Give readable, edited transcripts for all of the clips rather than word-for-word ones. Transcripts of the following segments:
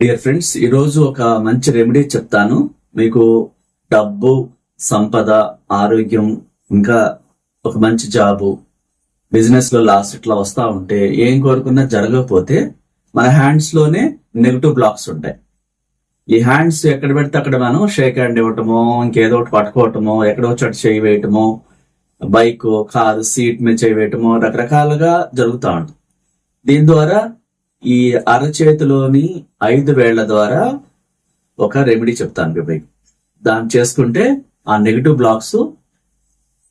Dear friends, ఈరోజు ఒక మంచి రెమెడీ చెప్తాను. మీకు డబ్బు, సంపద, ఆరోగ్యం, ఇంకా ఒక మంచి జాబు, బిజినెస్ లో లాస్ ఇట్లా వస్తా ఉంటే ఏం కోరుకున్నా జరగకపోతే మన హ్యాండ్స్ లోనే నెగిటివ్ బ్లాక్స్ ఉంటాయి. ఈ హ్యాండ్స్ ఎక్కడ పెడితే అక్కడ మనం షేక్ హ్యాండ్ ఇవ్వటమో, ఇంకేదో ఒకటి పట్టుకోవటమో, ఎక్కడో చోట చేయి వేయటమో, బైక్, కారు సీట్ మీద చేయి వేయటమో రకరకాలుగా జరుగుతూ ఉంటుంది. దీని ద్వారా ఈ అరచేతిలోని 5 వేళ్ల ద్వారా ఒక రెమెడీ చెప్తాను మీకు. దాన్ని చేసుకుంటే ఆ నెగిటివ్ బ్లాక్స్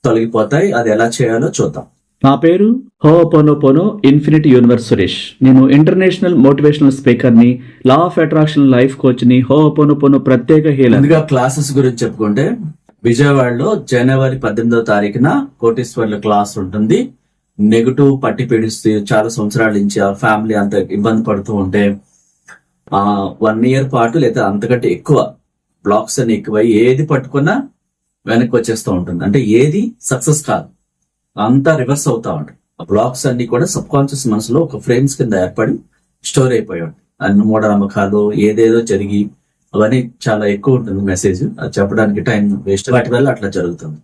తొలగిపోతాయి. అది ఎలా చేయాలో చూద్దాం. నా పేరు హోపోనోపోనో ఇన్ఫినిటీ యూనివర్స్ సురేష్. నేను ఇంటర్నేషనల్ మోటివేషనల్ స్పీకర్ని, లా ఆఫ్ అట్రాక్షన్ లైఫ్ కోచ్ని, హోపోనోపోనో ప్రత్యేక హీలర్. ముందుగా క్లాసెస్ గురించి చెప్పుకుంటే, విజయవాడలో జనవరి 18వ తారీఖున కోటీశ్వర్ల క్లాస్ ఉంటుంది. నెగిటివ్ పట్టి పీడిస్తూ చాలా సంవత్సరాల నుంచి ఆ ఫ్యామిలీ అంత ఇబ్బంది పడుతూ ఉంటే 1 ఇయర్ పాటు లేదా అంతకంటే ఎక్కువ బ్లాక్స్ అని ఎక్కువై ఏది పట్టుకున్నా వెనక్కి వచ్చేస్తూ ఉంటుంది. అంటే ఏది సక్సెస్ కాదు, అంతా రివర్స్ అవుతా ఉంటుంది. ఆ బ్లాక్స్ అన్ని కూడా సబ్ కాన్షియస్ మనసులో ఒక ఫ్రేమ్స్ కింద ఏర్పడి స్టోర్ అయిపోయి ఉంటాయి. అన్ని మూఢనమ్మకాలు ఏదేదో జరిగి అవన్నీ చాలా ఎక్కువ ఉంటుంది మెసేజ్. అది చెప్పడానికి టైం వేస్ట్, వాటి వల్ల అట్లా జరుగుతుంది.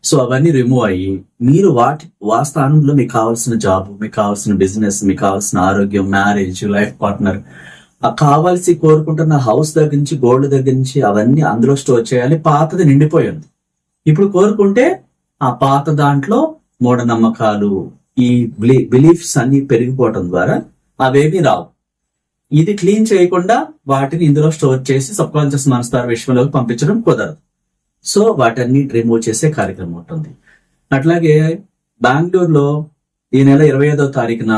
సో అవన్నీ రిమూవ్ అయ్యి మీరు ఆ స్థానంలో మీకు కావాల్సిన జాబ్, మీకు కావాల్సిన బిజినెస్, మీకు కావాల్సిన ఆరోగ్యం, మ్యారేజ్, లైఫ్ పార్ట్నర్, ఆ కావాల్సి కోరుకుంటున్న హౌస్ దగ్గర నుంచి, గోల్డ్ దగ్గర నుంచి అవన్నీ అందులో స్టోర్ చేయాలి. పాతది నిండిపోయింది. ఇప్పుడు కోరుకుంటే ఆ పాత దాంట్లో మూఢనమ్మకాలు, ఈ బిలీఫ్స్ అన్ని పెరిగిపోవటం ద్వారా అవేమీ రావు. ఇది క్లీన్ చేయకుండా వాటిని ఇందులో స్టోర్ చేసి సబ్ కాన్షియస్ మనసు ద్వారా విశ్వంలోకి పంపించడం కుదరదు. సో వాటన్ని రిమూవ్ చేసే కార్యక్రమం ఉంటుంది. అట్లాగే బెంగళూరులో ఈ నెల 25వ తారీఖున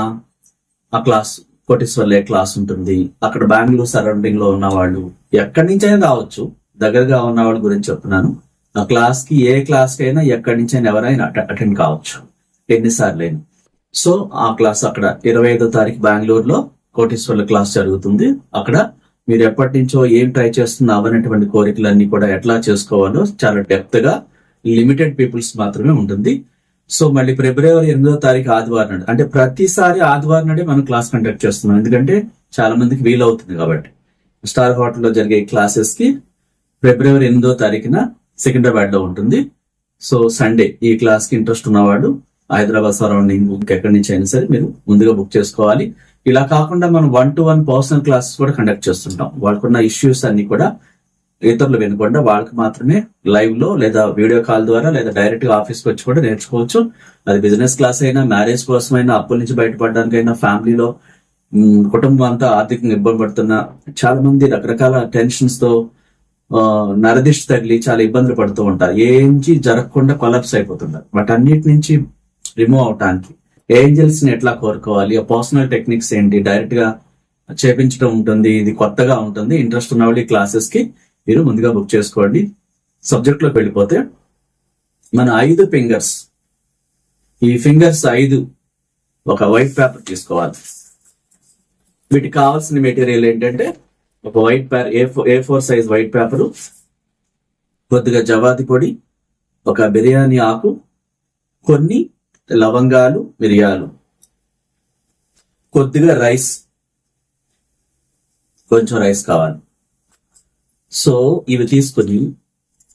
ఆ క్లాస్, కోటీశ్వర్లే క్లాస్ ఉంటుంది. అక్కడ బెంగళూరు సరౌండింగ్ లో ఉన్న వాళ్ళు ఎక్కడి నుంచైనా రావచ్చు. దగ్గరగా ఉన్న వాళ్ళ గురించి చెప్తున్నాను. ఆ క్లాస్ కి, ఏ క్లాస్ కి అయినా ఎక్కడి నుంచైనా ఎవరైనా అటెండ్ కావచ్చు, ఎన్నిసార్లైనా. సో ఆ క్లాస్ అక్కడ 25వ తారీఖు బెంగళూరులో కోటీశ్వర్ల క్లాస్ జరుగుతుంది. అక్కడ మీరు ఎప్పటి నుంచో ఏం ట్రై చేస్తున్నా అవనటువంటి కోరికలన్నీ కూడా ఎట్లా చేసుకోవాలో చాలా డెప్త్ గా లిమిటెడ్ పీపుల్స్ మాత్రమే ఉంటుంది. సో మళ్ళీ ఫిబ్రవరి 8వ తారీఖు ఆదివారం నాడు, అంటే ప్రతిసారి ఆదివారం నాడే మనం క్లాస్ కండక్ట్ చేస్తున్నాం. ఎందుకంటే చాలా మందికి వీలవుతుంది కాబట్టి. స్టార్ హోటల్లో జరిగే క్లాసెస్ కి ఫిబ్రవరి 8వ తారీఖున సికింద్రాబాద్ లో ఉంటుంది. సో సండే ఈ క్లాస్ కి ఇంట్రెస్ట్ ఉన్నవాడు హైదరాబాద్ సరౌండింగ్ ఎక్కడి నుంచి అయినా సరే మీరు ముందుగా బుక్ చేసుకోవాలి. ఇలా కాకుండా మనం 1-to-1 పర్సనల్ క్లాసెస్ కూడా కండక్ట్ చేస్తుంటాం. వాళ్ళకున్న ఇష్యూస్ అన్ని కూడా ఇతరులు వినకుండా వాళ్ళకి మాత్రమే లైవ్ లో లేదా వీడియో కాల్ ద్వారా లేదా డైరెక్ట్ గా ఆఫీస్కి వచ్చి కూడా నేర్చుకోవచ్చు. అది బిజినెస్ క్లాస్ అయినా, మ్యారేజ్ కోసమైనా, అప్పుల నుంచి బయటపడడానికైనా, ఫ్యామిలీలో కుటుంబం అంతా ఆర్థికంగా ఇబ్బంది పడుతున్న చాలా మంది రకరకాల టెన్షన్స్ తో నరదిష్టి తగిలి చాలా ఇబ్బందులు పడుతూ ఉంటారు. ఏంచి జరగకుండా కొలాప్స్ అయిపోతుంటారు. వాటన్నిటి నుంచి రిమూవ్ అవటానికి ఏంజల్స్ ని ఎట్లా కోరుకోవాలి, ఆ పర్సనల్ టెక్నిక్స్ ఏంటి, డైరెక్ట్ గా చేపించడం ఉంటుంది. ఇది కొత్తగా ఉంటుంది. ఇంట్రెస్ట్ ఉన్న వాళ్ళు ఈ క్లాసెస్ కి మీరు ముందుగా బుక్ చేసుకోండి. సబ్జెక్ట్ లోకి వెళ్ళిపోతే, మన 5 ఫింగర్స్, ఈ ఫింగర్స్ 5 ఒక వైట్ పేపర్ తీసుకోవాలి. వీటికి కావాల్సిన మెటీరియల్ ఏంటంటే ఒక white paper, A4 size white paper, కొద్దిగా జవాది పొడి, ఒక బిర్యానీ ఆకు, కొన్ని లవంగాలు, మిరియాలు, కొద్దిగా రైస్, కొంచెం రైస్ కావాలి. సో ఇవి తీసుకుని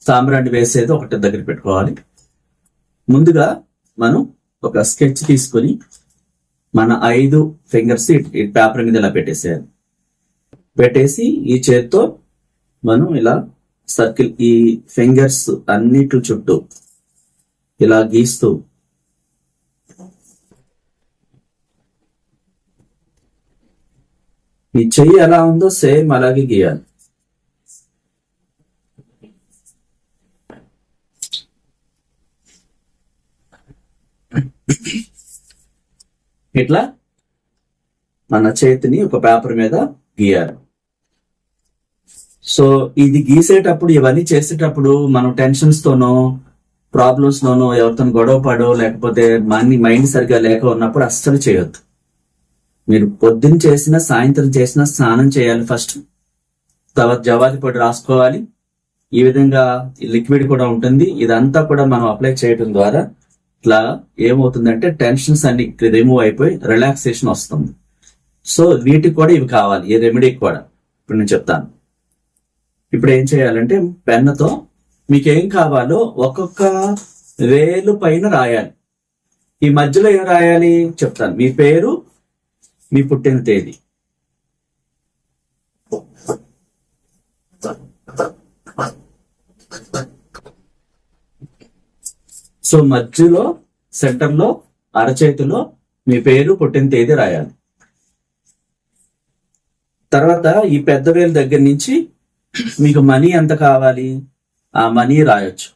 సాంబ్రాణి వేసేది ఒకటి దగ్గర పెట్టుకోవాలి. ముందుగా మనం ఒక స్కెచ్ తీసుకుని మన 5 ఫింగర్స్ ఈ పేపర్ మీద ఇలా పెట్టేసేయాలి. పెట్టేసి ఈ చేత్తో మనం ఇలా సర్కిల్, ఈ ఫింగర్స్ అన్నిటి చుట్టూ ఇలా గీస్తూ ఈ చెయ్యి ఎలా ఉందో సేమ్ అలాగే గీయాలి. ఇట్లా మన చేతిని ఒక పేపర్ మీద గీయాలి. సో ఇది గీసేటప్పుడు, ఇవన్నీ చేసేటప్పుడు మనం టెన్షన్స్ తోనో, ప్రాబ్లమ్స్ లోనో, ఎవరితో గొడవ పడో, లేకపోతే మైండ్ సరిగా లేక ఉన్నప్పుడు అస్సలు చేయొద్దు. మీరు పొద్దున్న చేసినా, సాయంత్రం చేసినా స్నానం చేయాలి ఫస్ట్. తర్వాత జవాది పొడి రాసుకోవాలి. ఈ విధంగా లిక్విడ్ కూడా ఉంటుంది. ఇదంతా కూడా మనం అప్లై చేయడం ద్వారా ఇట్లా ఏమవుతుందంటే టెన్షన్స్ అన్ని రిమూవ్ అయిపోయి రిలాక్సేషన్ వస్తుంది. సో వీటికి కూడా ఇవి కావాలి, ఈ రెమెడీకి కూడా. ఇప్పుడు నేను చెప్తాను. ఇప్పుడు ఏం చేయాలంటే పెన్నుతో మీకు ఏం కావాలో ఒక్కొక్క వేలు పైన రాయాలి. ఈ మధ్యలో ఏం రాయాలి చెప్తాను. మీ పేరు, మీ పుట్టిన తేదీ, సో మధ్యలో సెంటర్లో అరచేతిలో మీ పేరు, పుట్టిన తేదీ రాయాలి. తర్వాత ఈ పెద్ద వేలు దగ్గర నుంచి మీకు మనీ ఎంత కావాలి ఆ మనీ రాయొచ్చు.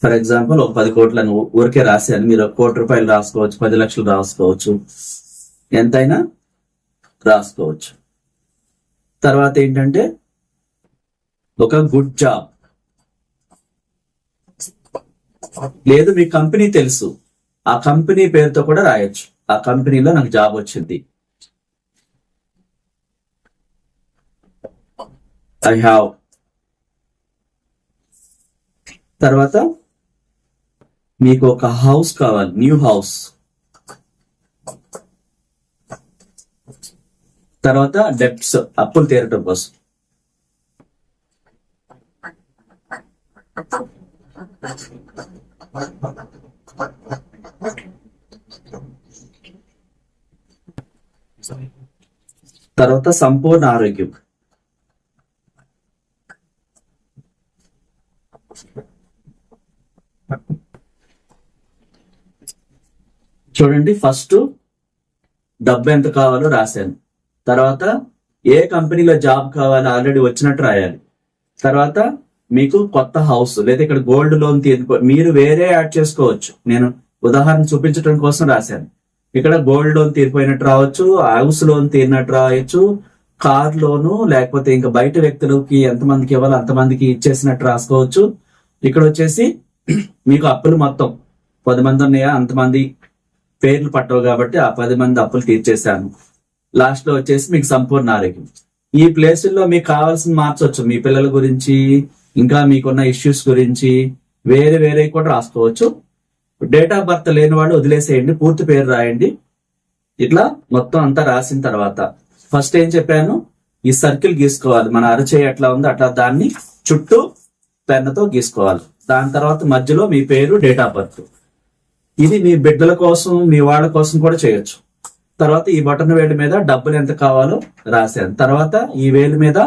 ఫర్ ఎగ్జాంపుల్ ఒక 10 కోట్లను ఊరికే రాశాను, మీరు 1 కోటి రూపాయలు రాసుకోవచ్చు, 10 లక్షలు రాసుకోవచ్చు, ఎంతైనా రాసుకోవచ్చు. తర్వాత ఏంటంటే ఒక గుడ్ జాబ్, లేదు మీ కంపెనీ తెలుసు, ఆ కంపెనీ పేరుతో కూడా రాయొచ్చు. ఆ కంపెనీలో నాకు జాబ్ వచ్చింది, ఐ హ్యావ్. తర్వాత మీకు ఒక హౌస్ కావాలి, న్యూ హౌస్. తర్వాత డెప్ట్స్, అప్పులు తీరటం కోసం. తర్వాత సంపూర్ణ ఆరోగ్యం. చూడండి, ఫస్ట్ డబ్బు ఎంత కావాలో రాశాను. తర్వాత ఏ కంపెనీలో జాబ్ కావాలో ఆల్రెడీ వచ్చినట్టు రాయాలి. తర్వాత మీకు కొత్త హౌస్ లేదా ఇక్కడ గోల్డ్ లోన్ మీరు వేరే యాడ్ చేసుకోవచ్చు. నేను ఉదాహరణ చూపించడం కోసం రాశాను. ఇక్కడ గోల్డ్ లోన్ తీరిపోయినట్టు రావచ్చు, హౌస్ లోన్ తీరినట్టు రాయొచ్చు, కార్ లోను, లేకపోతే ఇంకా బయట వ్యక్తులకి ఎంతమందికి ఇవ్వాలో అంతమందికి ఇచ్చేసినట్టు రాసుకోవచ్చు. ఇక్కడ వచ్చేసి మీకు అప్పులు మొత్తం 10 మంది ఉన్నాయా, అంతమంది పేర్లు పట్టవు కాబట్టి ఆ 10 మంది అప్పులు తీర్చేశాను. లాస్ట్ లో వచ్చేసి మీకు సంపూర్ణ ఆరోగ్యం. ఈ ప్లేసుల్లో మీకు కావాల్సిన మార్చవచ్చు. మీ పిల్లల గురించి, ఇంకా మీకున్న ఇష్యూస్ గురించి వేరే వేరే కూడా రాసుకోవచ్చు. డేట్ ఆఫ్ బర్త్ లేని వాళ్ళు వదిలేసేయండి, పూర్తి పేరు రాయండి. ఇట్లా మొత్తం అంతా రాసిన తర్వాత ఫస్ట్ ఏం చెప్పాను, ఈ సర్కిల్ గీసుకోవాలి. మన అరచేయి ఎట్లా ఉందో అట్లా దాన్ని చుట్టూ పెన్నుతో గీసుకోవాలి. దాని తర్వాత మధ్యలో మీ పేరు, డేట్ ఆఫ్ బర్త్. ఇది మీ బిడ్డల కోసం, మీ వాళ్ళ కోసం కూడా చేయొచ్చు. తర్వాత ఈ బటన్ వేలు మీద డబ్బులు ఎంత కావాలో రాశాను. తర్వాత ఈ వేలు మీద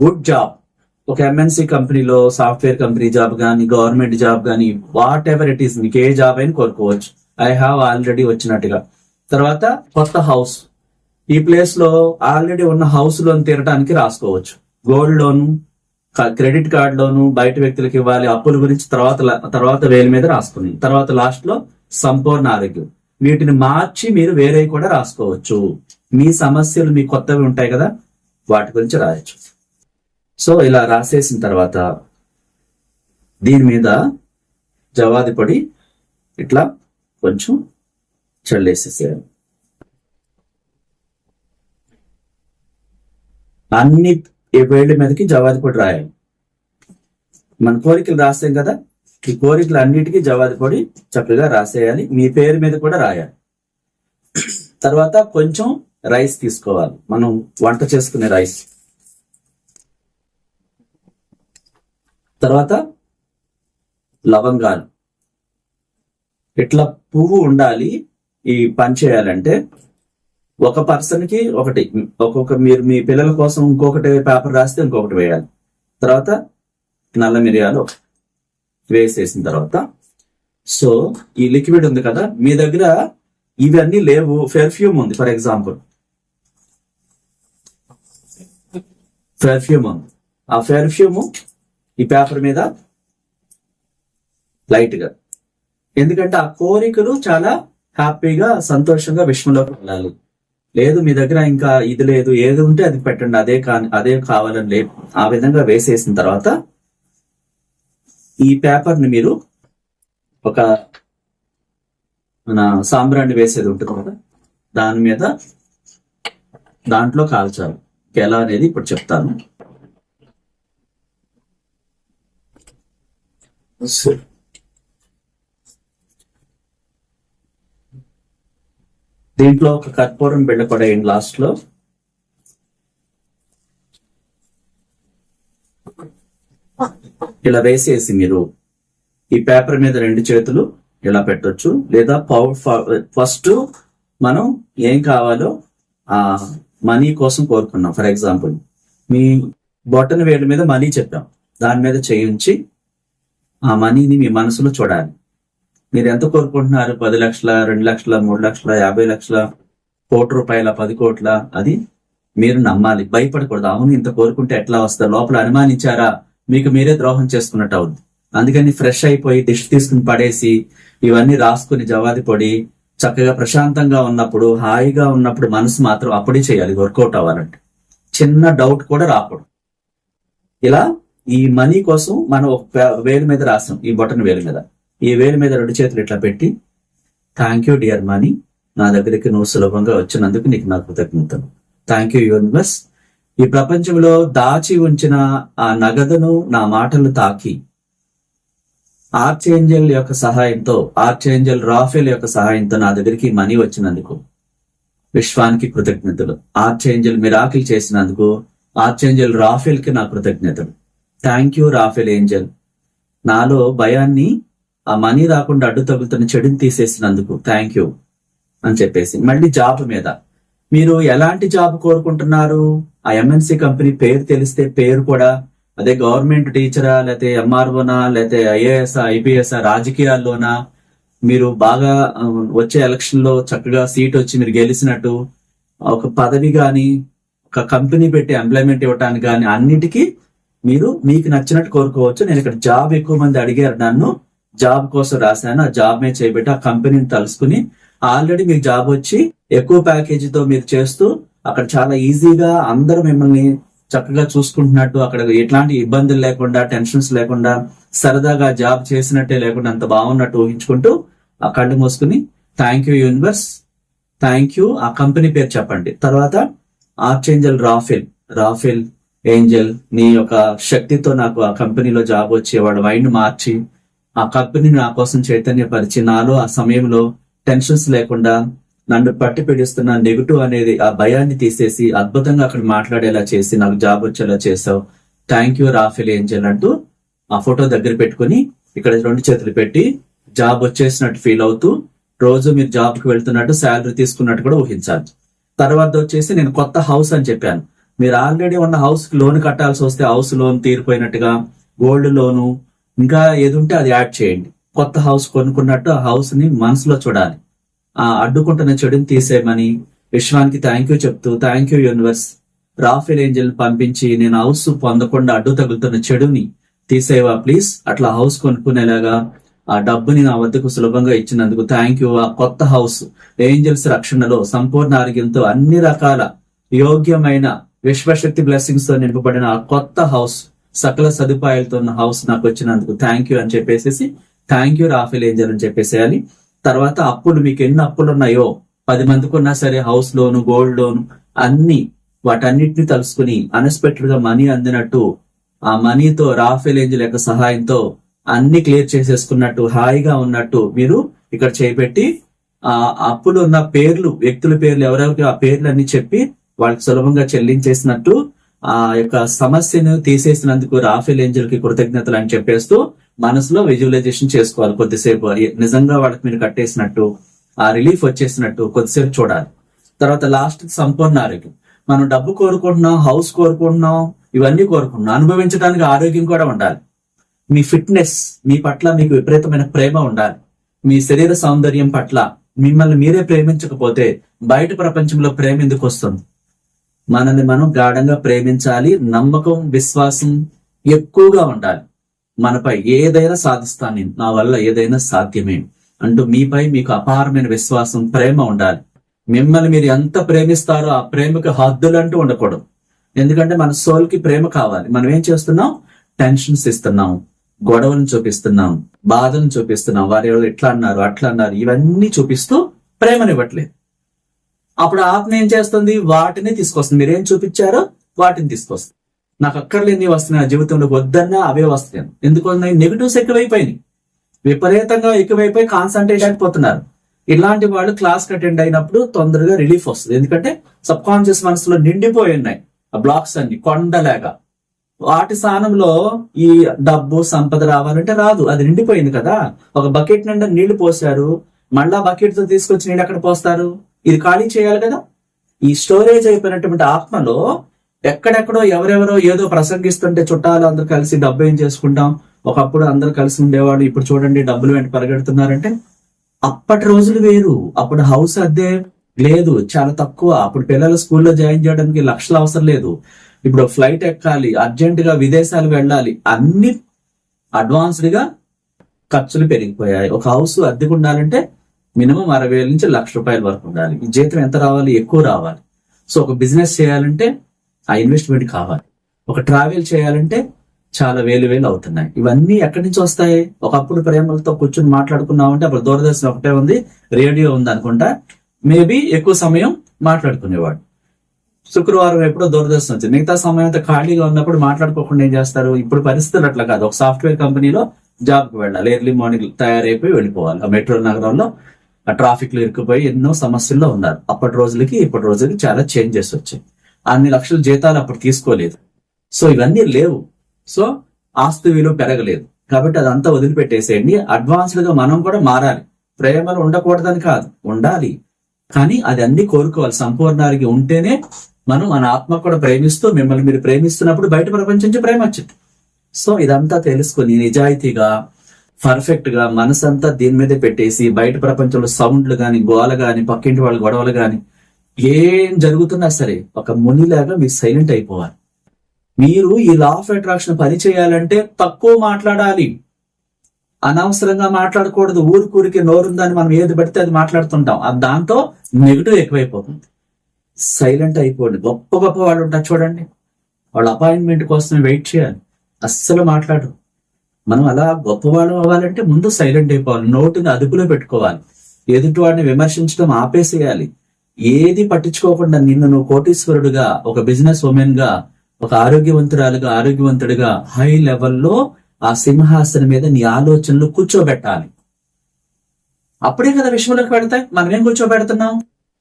గుడ్ జాబ్, ఒక ఎంఎన్సి కంపెనీలో సాఫ్ట్వేర్ కంపెనీ జాబ్ కానీ, గవర్నమెంట్ జాబ్ కానీ, వాట్ ఎవర్ ఇట్ ఈస్, మీకు ఏ జాబ్ అయినా కోరుకోవచ్చు. ఐ హావ్ ఆల్రెడీ వచ్చినట్టుగా. తర్వాత కొత్త హౌస్, ఈ ప్లేస్ లో ఆల్రెడీ ఉన్న హౌస్ లోన్ తీరడానికి రాసుకోవచ్చు. గోల్డ్ లోను, క్రెడిట్ కార్డ్ లోను, బయట వ్యక్తులకు ఇవ్వాలి, అప్పుల గురించి తర్వాత వేలు మీద రాసుకుని, తర్వాత లాస్ట్ లో సంపూర్ణ ఆరోగ్యం. వీటిని మార్చి మీరు వేరే కూడా రాసుకోవచ్చు. మీ సమస్యలు మీ కొత్తవి ఉంటాయి కదా, వాటి గురించి రాయొచ్చు. సో ఇలా రాసేసిన తర్వాత దీని మీద జవాది పొడి ఇట్లా కొంచెం చల్లేసేసేయాలి. అన్ని వేళ్ళ మీదకి జవాది పొడి రాయాలి. మన కోరికలు రాసాం కదా, ఈ కోరికలు అన్నిటికీ జవాది పొడి చక్కగా రాసేయాలి. మీ పేరు మీద కూడా రాయాలి. తర్వాత కొంచెం రైస్ తీసుకోవాలి, మనం వంట చేసుకునే రైస్. తర్వాత లవంగాలు. ఇట్లా పువ్వు ఉండాలి. ఈ పని చేయాలంటే ఒక పర్సన్ కి ఒకటి, మీరు మీ పిల్లల కోసం ఇంకొకటి పేపర్ రాస్తే ఇంకొకటి వేయాలి. తర్వాత నల్ల మిరియాలు వేసేసిన తర్వాత, సో ఈ లిక్విడ్ ఉంది కదా, మీ దగ్గర ఇవన్నీ లేవు, పెర్ఫ్యూమ్ ఉంది ఫర్ ఎగ్జాంపుల్, పెర్ఫ్యూమ్ ఉంది. ఆ పెర్ఫ్యూమ్ ఈ పేపర్ మీద లైట్ గా, ఎందుకంటే ఆ కోరికలు చాలా హ్యాపీగా సంతోషంగా విశ్వంలోకి వెళ్ళాలి. లేదు మీ దగ్గర ఇంకా ఇది లేదు, ఏది ఉంటే అది పెట్టండి, అదే కావాలని లేదు. ఆ విధంగా వేసేసిన తర్వాత ఈ పేపర్ ని మీరు ఒక మన సాంబ్రాన్ని వేసేది ఉంటుంది కదా, దాని మీద దాంట్లో కాల్చాలి. ఎలా అనేది ఇప్పుడు చెప్తాను. దీంట్లో ఒక కర్పూరం బిళ్ళ కూడా వేయండి లాస్ట్ లో. ఇలా వేసేసి మీరు ఈ పేపర్ మీద 2 చేతులు ఇలా పెట్టొచ్చు. లేదా ఫస్ట్ మనం ఏం కావాలో ఆ మనీ కోసం కోరుకున్నాం. ఫర్ ఎగ్జాంపుల్ మీ బొట్టన వేలు మీద మనీ చెప్పాం, దాని మీద చేయించి ఆ మనీని మీ మనసులో చూడాలి. మీరు ఎంత కోరుకుంటున్నారు? 10 లక్షల, 2 లక్షల, 3 లక్షల, 50 లక్షల, ₹1,00,00,000, 10 కోట్ల? అది మీరు నమ్మాలి, భయపడకూడదు. అవును ఇంత కోరుకుంటే ఎట్లా వస్తారు? లోపల అనుమానించారా మీకు మీరే ద్రోహం చేసుకున్నట్టు అవుతుంది. అందుకని ఫ్రెష్ అయిపోయి దిష్టి తీసుకుని పడేసి ఇవన్నీ రాసుకుని జవాది పొడి చక్కగా ప్రశాంతంగా ఉన్నప్పుడు, హాయిగా ఉన్నప్పుడు మనసు మాత్రం అప్పుడే చేయాలి వర్కౌట్ అవ్వాలంటే. చిన్న డౌట్ కూడా రాకూడదు. ఇలా ఈ మనీ కోసం మనం ఒక వేలు మీద రాసాం, ఈ బొటన్ వేలు మీద. ఈ వేలు మీద 2 చేతులు ఇట్లా పెట్టి, థ్యాంక్ యూ డియర్ మనీ, నా దగ్గరికి నువ్వు సులభంగా వచ్చినందుకు నీకు నా కృతజ్ఞతలు. Thank you universe. ఈ ప్రపంచంలో దాచి ఉంచిన ఆ నగదును నా మాటలు తాకి ఆర్చేంజల్ యొక్క సహాయంతో, ఆర్చేంజల్ రాఫెల్ యొక్క సహాయంతో నా దగ్గరికి మనీ వచ్చినందుకు విశ్వానికి కృతజ్ఞతలు. ఆర్చేంజల్ మిరాకిల్ చేసినందుకు ఆర్చేంజల్ రాఫెల్ కి నా కృతజ్ఞతలు. Thank you Rafale Angel. నాలో భయాన్ని, ఆ మనీ రాకుండా అడ్డు తగులుతున్న చెడుని తీసేసినందుకు థ్యాంక్ యూ అని చెప్పేసి. మళ్ళీ జాబ్ మీద మీరు ఎలాంటి జాబ్ కోరుకుంటున్నారు? ఆ ఎంఎన్సి కంపెనీ పేరు తెలిస్తే పేరు కూడా, అదే గవర్నమెంట్ టీచరా, లేకపోతే ఎంఆర్ఓనా, లేకపోతే ఐఏఎస్, ఐపీఎస్, రాజకీయాల్లోనా, మీరు బాగా వచ్చే ఎలక్షన్ లో చక్కగా సీట్ వచ్చి మీరు గెలిచినట్టు ఒక పదవి గాని, ఒక కంపెనీ పెట్టి ఎంప్లాయ్మెంట్ ఇవ్వటానికి గాని, అన్నిటికీ మీరు మీకు నచ్చినట్టు కోరుకోవచ్చు. నేను ఇక్కడ జాబ్ ఎక్కువ మంది అడిగారు, నన్ను జాబ్ కోసం రాశాను. ఆ జాబ్ మీద చేయబెట్టి ఆ కంపెనీని తలుసుకుని ఆల్రెడీ మీకు జాబ్ వచ్చి ఎక్కువ ప్యాకేజీతో మీరు చేస్తూ అక్కడ చాలా ఈజీగా అందరూ మిమ్మల్ని చక్కగా చూసుకుంటున్నట్టు, అక్కడ ఎట్లాంటి ఇబ్బందులు లేకుండా, టెన్షన్స్ లేకుండా, సరదాగా జాబ్ చేసినట్టే లేకుండా అంత బాగున్నట్టు ఊహించుకుంటూ ఆ కళ్ళు మూసుకుని thank you universe, thank you. ఆ కంపెనీ పేరు చెప్పండి. తర్వాత ఆర్చేంజల్ రాఫెల్ ఏంజల్, నీ యొక్క శక్తితో నాకు ఆ కంపెనీలో జాబ్ వచ్చి వాడు మైండ్ మార్చి ఆ కంపెనీని నా కోసం చైతన్యపరిచి నాలో ఆ సమయంలో టెన్షన్స్ లేకుండా నన్ను పట్టి పీడిస్తున్న నెగిటివ్ అనేది ఆ భయాన్ని తీసేసి అద్భుతంగా అక్కడ మాట్లాడేలా చేసి నాకు జాబ్ వచ్చేలా చేసావు. థ్యాంక్ యూ రాఫెల్ ఏంజల్ అంటూ ఆ ఫోటో దగ్గర పెట్టుకుని ఇక్కడ 2 చేతులు పెట్టి జాబ్ వచ్చేసినట్టు ఫీల్ అవుతూ రోజు మీరు జాబ్ కి వెళ్తున్నట్టు, శాలరీ తీసుకున్నట్టు కూడా ఊహించాలి. తర్వాత వచ్చేసి నేను కొత్త హౌస్ అని చెప్పాను. మీరు ఆల్రెడీ ఉన్న హౌస్ కి లోన్ కట్టాల్సి వస్తే హౌస్ లోన్ తీరిపోయినట్టుగా, గోల్డ్ లోను, ఇంకా ఏది ఉంటే అది యాడ్ చేయండి. కొత్త హౌస్ కొనుక్కున్నట్టు ఆ హౌస్ ని మనసులో చూడాలి. ఆ అడ్డుకుంటున్న చెడుని తీసేయమని విశ్వానికి థ్యాంక్ యూ చెప్తూ, thank you universe, Rafale Angel పంపించి నేను హౌస్ పొందకుండా అడ్డు తగులుతున్న చెడుని తీసేవా ప్లీజ్. అట్లా హౌస్ కొనుక్కునేలాగా ఆ డబ్బుని నా వద్దకు సులభంగా ఇచ్చినందుకు థ్యాంక్ యూ. ఆ కొత్త హౌస్ ఏంజల్స్ రక్షణలో సంపూర్ణ ఆరోగ్యంతో అన్ని రకాల యోగ్యమైన విశ్వశక్తి బ్లెస్సింగ్స్ తో నింపబడిన ఆ కొత్త హౌస్, సకల సదుపాయాలతో ఉన్న హౌస్ నాకు వచ్చినందుకు థ్యాంక్ యూ అని చెప్పేసి థ్యాంక్ యూ రాఫెల్ ఏంజల్ అని చెప్పేసేయాలి. తర్వాత అప్పులు, మీకు ఎన్ని అప్పులు ఉన్నాయో 10 మందికి ఉన్నా సరే, హౌస్ లోను, గోల్డ్ లోను, అన్ని వాటన్నిటిని తలుసుకుని అన్ఎక్స్పెక్టెడ్ గా మనీ అందినట్టు ఆ మనీతో రాఫెల్ ఏంజల్ యొక్క సహాయంతో అన్ని క్లియర్ చేసేసుకున్నట్టు, హాయిగా ఉన్నట్టు మీరు ఇక్కడ చేపెట్టి ఆ అప్పులు ఉన్న పేర్లు, వ్యక్తుల పేర్లు ఎవరెవరికి ఆ పేర్లు అన్ని చెప్పి వాళ్ళకి సులభంగా చెల్లించేసినట్టు, ఆ యొక్క సమస్యను తీసేసినందుకు రాఫెల్ ఏంజల్ కి కృతజ్ఞతలు అని చెప్పేస్తూ మనసులో విజువలైజేషన్ చేసుకోవాలి కొద్దిసేపు. నిజంగా వాళ్ళకి మీరు కట్టేసినట్టు, ఆ రిలీఫ్ వచ్చేసినట్టు కొద్దిసేపు చూడాలి. తర్వాత లాస్ట్ సంపూర్ణ ఆరోగ్యం. మనం డబ్బు కోరుకుంటున్నాం, హౌస్ కోరుకుంటున్నాం, ఇవన్నీ కోరుకుంటున్నాం. అనుభవించడానికి ఆరోగ్యం కూడా ఉండాలి. మీ ఫిట్నెస్, మీ పట్ల మీకు విపరీతమైన ప్రేమ ఉండాలి. మీ శరీర సౌందర్యం పట్ల మిమ్మల్ని మీరే ప్రేమించకపోతే బయట ప్రపంచంలో ప్రేమ ఎందుకు వస్తుంది? మనల్ని మనం గాఢంగా ప్రేమించాలి. నమ్మకం, విశ్వాసం ఎక్కువగా ఉండాలి. మనపై ఏదైనా సాధిస్తాను నేను, నా వల్ల ఏదైనా సాధ్యమే అంటూ మీపై మీకు అపారమైన విశ్వాసం, ప్రేమ ఉండాలి. మిమ్మల్ని మీరు ఎంత ప్రేమిస్తారో ఆ ప్రేమకు హద్దులు అంటూ ఉండకూడదు. ఎందుకంటే మన సోల్ కి ప్రేమ కావాలి. మనం ఏం చేస్తున్నాం? టెన్షన్స్ ఇస్తున్నాం, గొడవలను చూపిస్తున్నాం, బాధలను చూపిస్తున్నాం, వారు ఎవరు ఎట్లా అన్నారు, అట్లా అన్నారు, ఇవన్నీ చూపిస్తూ ప్రేమనివ్వట్లేదు. అప్పుడు ఆత్మ ఏం చేస్తుంది? వాటిని తీసుకొస్తుంది. మీరేం చూపించారో వాటిని తీసుకొస్తుంది. నాకు అక్కర్లేని వస్తున్నాయి, నా జీవితంలో వద్దన్నా అవే వస్తాయి. ఎందుకు నెగిటివ్స్ ఎక్కువైపోయినాయి, విపరీతంగా ఎక్కువైపోయి కాన్సన్ట్రేషన్ అయిపోతున్నారు. ఇలాంటి వాళ్ళు క్లాస్ అటెండ్ అయినప్పుడు తొందరగా రిలీఫ్ వస్తుంది. ఎందుకంటే సబ్ కాన్షియస్ మనసులో నిండిపోయి ఉన్నాయి ఆ బ్లాక్స్ అన్ని కొండలేక. వాటి స్థానంలో ఈ డబ్బు సంపద రావాలంటే రాదు, అది నిండిపోయింది కదా. ఒక బకెట్ నిండా నీళ్లు పోసారు, మళ్ళా బకెట్ తో తీసుకొచ్చి నీళ్ళు ఎక్కడ పోస్తారు? ఇది ఖాళీ చేయాలి కదా. ఈ స్టోరేజ్ అయిపోయినటువంటి ఆత్మలో ఎక్కడెక్కడో ఎవరెవరో ఏదో ప్రసంగిస్తుంటే చుట్టాలు అందరు కలిసి డబ్బు ఏం చేసుకుంటాం, ఒకప్పుడు అందరు కలిసి ఉండేవాళ్ళు, ఇప్పుడు చూడండి డబ్బులు వెంట పరిగెడుతున్నారంటే అప్పటి రోజులు వేరు. అప్పుడు హౌస్ అద్దె లేదు, చాలా తక్కువ. అప్పుడు పిల్లలు స్కూల్లో జాయిన్ చేయడానికి లక్షలు అవసరం లేదు. ఇప్పుడు ఫ్లైట్ ఎక్కాలి, అర్జెంట్ గా విదేశాలు వెళ్ళాలి, అన్ని అడ్వాన్స్డ్ గా ఖర్చులు పెరిగిపోయాయి. ఒక హౌస్ అద్దెకు ఉండాలంటే మినిమం 60,000 నుంచి ₹1,00,000 వరకు ఉండాలి. ఈ జీతం ఎంత రావాలి? ఎక్కువ రావాలి. సో ఒక బిజినెస్ చేయాలంటే ఆ ఇన్వెస్ట్మెంట్ కావాలి. ఒక ట్రావెల్ చేయాలంటే చాలా వేలు అవుతున్నాయి. ఇవన్నీ ఎక్కడి నుంచి వస్తాయి? ఒకప్పుడు ప్రేమలతో కూర్చొని మాట్లాడుకున్నామంటే అప్పుడు దూరదర్శన్ ఒకటే ఉంది, రేడియో ఉంది అనుకుంటా, మేబీ ఎక్కువ సమయం మాట్లాడుకునేవాడు. శుక్రవారం ఎప్పుడో దూరదర్శన్ వచ్చింది, మిగతా సమయం అంతా ఖాళీగా ఉన్నప్పుడు మాట్లాడుకోకుండా ఏం చేస్తారు? ఇప్పుడు పరిస్థితులు అట్లా కాదు. ఒక సాఫ్ట్వేర్ కంపెనీలో జాబ్ కు వెళ్ళాలి, ఎర్లీ మార్నింగ్ తయారైపోయి వెళ్ళిపోవాలి. ఆ మెట్రో నగరంలో ఆ ట్రాఫిక్ లో ఇరుక్కుపోయి ఎన్నో సమస్యల్లో ఉన్నారు. అప్పటి రోజులకి ఇప్పటి రోజులకి చాలా చేంజెస్ వచ్చాయి. అన్ని లక్షల జీతాలు అప్పుడు తీసుకోలేదు. సో ఇవన్నీ లేవు. సో ఆస్తి విలువ పెరగలేదు. కాబట్టి అదంతా వదిలిపెట్టేసేయండి. అడ్వాన్స్డ్ గా మనం కూడా మారాలి. ప్రేమలు ఉండకూడదని కాదు, ఉండాలి, కానీ అది అన్ని కోరుకోవాలి. సంపూర్ణానికి ఉంటేనే మనం మన ఆత్మ కూడా ప్రేమిస్తూ, మిమ్మల్ని మీరు ప్రేమిస్తున్నప్పుడు బయట ప్రపంచం నుంచి ప్రేమ వచ్చింది. సో ఇదంతా తెలుసుకుని నిజాయితీగా పర్ఫెక్ట్ గా మనసంతా దీని మీదే పెట్టేసి, బయట ప్రపంచంలో సౌండ్లు గాని, గోల గాని, పక్కింటి వాళ్ళ గొడవలు గాని ఏం జరుగుతున్నా సరే ఒక మునిలాగా మీరు సైలెంట్ అయిపోవాలి. మీరు ఈ లా ఆఫ్ అట్రాక్షన్ పని చేయాలంటే తక్కువ మాట్లాడాలి, అనవసరంగా మాట్లాడకూడదు. ఊరికూరికి నోరుందని మనం ఏది పడితే అది మాట్లాడుతుంటాం, దాంతో నెగిటివ్ ఎక్కువైపోతుంది. సైలెంట్ అయిపోండి. గొప్ప గొప్ప వాళ్ళు ఉంటారు చూడండి, వాళ్ళ అపాయింట్మెంట్ కోసం వెయిట్ చేయాలి, అస్సలు మాట్లాడరు. మనం అలా గొప్పవాళ్ళం అవ్వాలంటే ముందు సైలెంట్ అయిపోవాలి, నోటిని అదుపులో పెట్టుకోవాలి, ఎదుటి వాడిని విమర్శించడం ఆపేసేయాలి. ఏది పట్టించుకోకుండా నిన్ను నువ్వు కోటీశ్వరుడుగా, ఒక బిజినెస్ ఉమెన్ గా, ఒక ఆరోగ్యవంతుడిగా హై లెవెల్లో ఆ సింహాసనం మీద నీ ఆలోచనలు కూర్చోబెట్టాలి. అప్పుడే కదా విషయంలోకి పెడతాయి. మనం ఏం కూర్చోబెడుతున్నాం?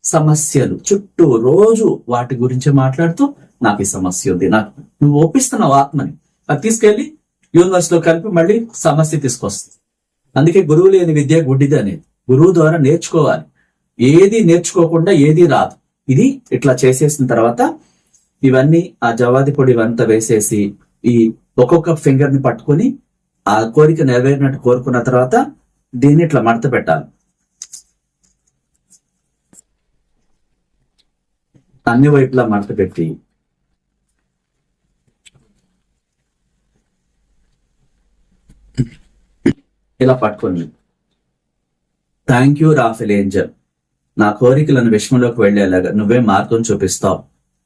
సమస్యలు చుట్టూ రోజు వాటి గురించి మాట్లాడుతూ, నాకు ఈ సమస్య ఉంది, నాకు నువ్వు ఒప్పిస్తున్నావు ఆత్మని. అది తీసుకెళ్లి యూనివర్స్ లో కలిపి మళ్ళీ సమస్య తీసుకొస్తుంది. అందుకే గురువు లేని విద్య గుడ్డిది అనేది. గురువు ద్వారా నేర్చుకోవాలి. ఏది నేర్చుకోకుండా ఏది రాదు. ఇది ఇట్లా చేసేసిన తర్వాత ఇవన్నీ ఆ జవాది పొడి ఇవంతా వేసేసి ఈ ఒక్కొక్క ఫింగర్ ని పట్టుకొని ఆ కోరిక నెరవేరినట్టు కోరుకున్న తర్వాత దీన్ని ఇట్లా మడత పెట్టాలి. అన్ని వైపులా మడత పెట్టి ఇలా పట్టుకొని, థ్యాంక్ యూ రాఫెల్ ఏంజల్, నా కోరికలను విషయంలోకి వెళ్లేలాగా నువ్వే మార్గం చూపిస్తావు.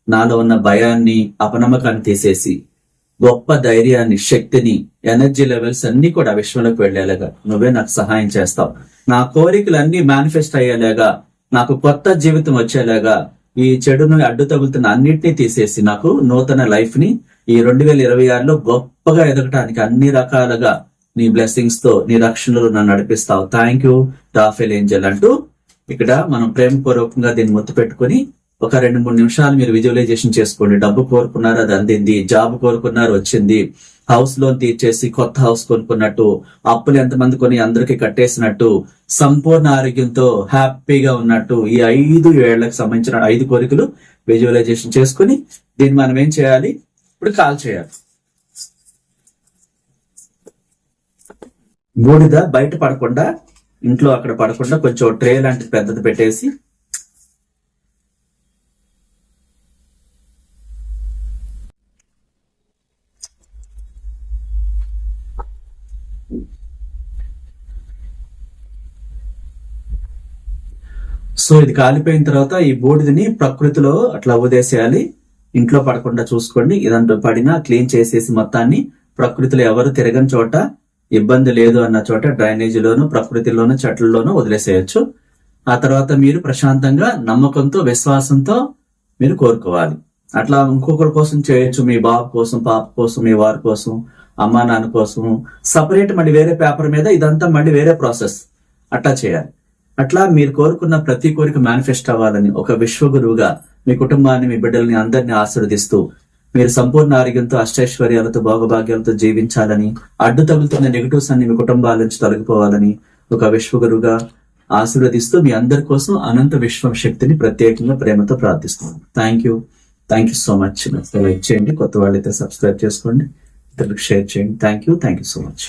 నాలో ఉన్న భయాన్ని, అపనమ్మకాన్ని తీసేసి గొప్ప ధైర్యాన్ని, శక్తిని, ఎనర్జీ లెవెల్స్ అన్ని కూడా విశ్వంలోకి వెళ్లేలాగా నువ్వే నాకు సహాయం చేస్తావు. నా కోరికలన్నీ మేనిఫెస్ట్ అయ్యేలాగా, నాకు కొత్త జీవితం వచ్చేలాగా, ఈ చెడును అడ్డు తగులుతున్న అన్నిటినీ తీసేసి నాకు నూతన లైఫ్ ని ఈ 2026లో గొప్పగా ఎదగటానికి అన్ని రకాలుగా నీ బ్లెస్సింగ్స్ తో, నీ రక్షణలో నన్ను నడిపిస్తావు. థ్యాంక్ యూ రాఫెల్ ఏంజల్ అంటూ ఇక్కడ మనం ప్రేమపూర్వకంగా దీన్ని ముత్తు పెట్టుకుని ఒక 2-3 నిమిషాలు మీరు విజువలైజేషన్ చేసుకోండి. డబ్బు కోరుకున్నారు, అది అందింది. జాబ్ కోరుకున్నారు, వచ్చింది. హౌస్ లోన్ తీర్చేసి కొత్త హౌస్ కొనుక్కున్నట్టు, అప్పులు ఎంతమంది కొని అందరికి కట్టేసినట్టు, సంపూర్ణ ఆరోగ్యంతో హ్యాపీగా ఉన్నట్టు, ఈ 5 ఏళ్లకు సంబంధించిన 5 కోరికలు విజువలైజేషన్ చేసుకుని దీన్ని మనం ఏం చేయాలి? ఇప్పుడు కాల్ చేయాలి. బూడిద బయట పడకుండా, ఇంట్లో అక్కడ పడకుండా కొంచెం ట్రే లాంటి పెద్దది పెట్టేసి సో ఇది కాలిపోయిన తర్వాత ఈ బూడిదని ప్రకృతిలో అట్లా వదిలేసేయాలి. ఇంట్లో పడకుండా చూసుకోండి. ఇదంతా పడినా క్లీన్ చేసేసి మొత్తాన్ని ప్రకృతిలో ఎవరు తిరగని చోట, ఇబ్బంది లేదు అన్న చోట డ్రైనేజీలోను, ప్రకృతిలోను, చెట్లలోనూ వదిలేసేయచ్చు. ఆ తర్వాత మీరు ప్రశాంతంగా, నమ్మకంతో, విశ్వాసంతో మీరు కోరుకోవాలి. అట్లా ఇంకొకరి కోసం చేయొచ్చు. మీ బాబు కోసం, పాప కోసం, మీ వారి కోసం, అమ్మా నాన్న కోసం సపరేట్ మళ్ళీ వేరే పేపర్ మీద, ఇదంతా మళ్ళీ వేరే ప్రాసెస్. అట్లా చేయాలి. అట్లా మీరు కోరుకున్న ప్రతి కోరిక మేనిఫెస్ట్ అవ్వాలని ఒక విశ్వగురువుగా మీ కుటుంబాన్ని, మీ బిడ్డల్ని అందరినీ ఆశీర్వదిస్తూ మీరు సంపూర్ణ ఆరోగ్యంతో, అష్టైశ్వర్యాలతో, భోగభాగ్యాలతో జీవించాలని, అడ్డు తగులుతున్న నెగటివ్స్ అన్ని మీ కుటుంబాల నుంచి తొలగిపోవాలని ఒక విశ్వగురువుగా ఆశీర్వదిస్తూ మీ అందరి కోసం అనంత విశ్వ శక్తిని ప్రత్యేకంగా ప్రేమతో ప్రార్థిస్తున్నాను. Thank you so much. Like చేయండి, కొత్త వాళ్ళైతే సబ్స్క్రైబ్ చేసుకోండి, ఇతరులకు షేర్ చేయండి. Thank you so much.